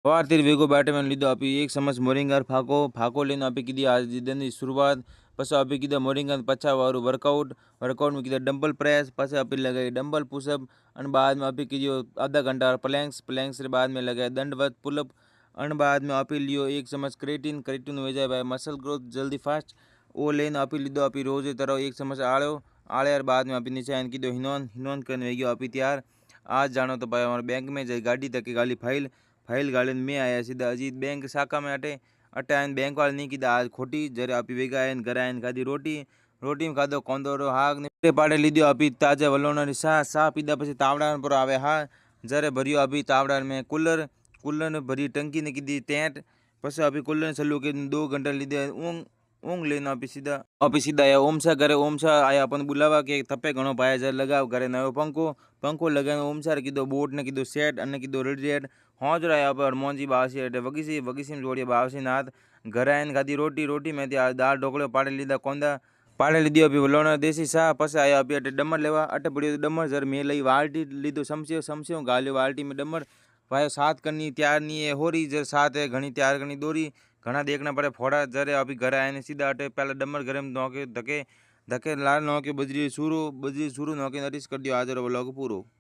સવારથી વેગો બેટમેન લીધો આપી 1 ચમચ મોરિંગા ફાકો લઈને આપી કીધી आज दिनની શરૂઆત। પછી આપી કીધા મોરિંગા પચાવવાળું વર્કઆઉટમાં કીધા डंबल प्रेस, પછી આપી लगाई डंबल पुशअप और बाद में आपी कीजिए आधा घंटा प्लैंक्स के बाद में लगाए दंडवत पुलअप और बाद में आपी लियो 1 चमच क्रेटिन हो जाए भाई मसल ग्रोथ जल्दी फास्ट वो लेने आपी लीधो आपी रोज तरह 1 चमच आड़े बाद में आपी नीचे आने कीधो हिनोन करने गयो आपी तैयार। आज जानो तो भाई हमारे बैंक में जाए गाड़ी तक गाली फाइल गाड़ी में आया सीधा अजीत बैंक शाखा में अटे अटे आने बैंक वाले नहीं कीधा आज खोटी जरे आपी वेगा आए घर आए खाधी रोटी में खाधो कोंदोरो हाग ने पाड़े लीधो आपी ताजा वलोना सा पीधा पछी तावड़ा पर आवे हाँ जरे भरियो अभी तावड़ा में कूलर ने भरी टंकी ने कीधी टेंट पछी अभी कूलर चलू के 2 घंटा लीधे ऊँग लेना अभी सीधा आया ओमसा घरे ओमसा आया अपन बुलावा के थप्पे घणो पाया जरे लगाव घरे नयो पंखो लगावे ओमसा कीधो बोट ने कीधो सेट अने कीधो रेड हाँ जो आया पर मोंजी बावसी अटे वगीसी जोड़िया बावसी नाथ घर आने खाधी रोटी में दाल ढोकड़ो पाड़े लीधा कोंदा पाड़े लीधी अभी वलोना देसी सा पछी आया अभी अटे डमर लेवा अटे पड़ियो डमर जर मैं लई वाल्टी लीधो समस्यो गाल्यो वाल्टी में डमर भाई 7 करनी तैयार नहीं है हो रही जर 7 है घनी तैयार करनी दोरी घना देखना पड़े फोड़ा जरे अभी घर आए सीधा अटे पहले डमर घर में नौके धके लाल नौके बजरी शुरू नौके नरिश कर दियो आज व्लॉग पूरो।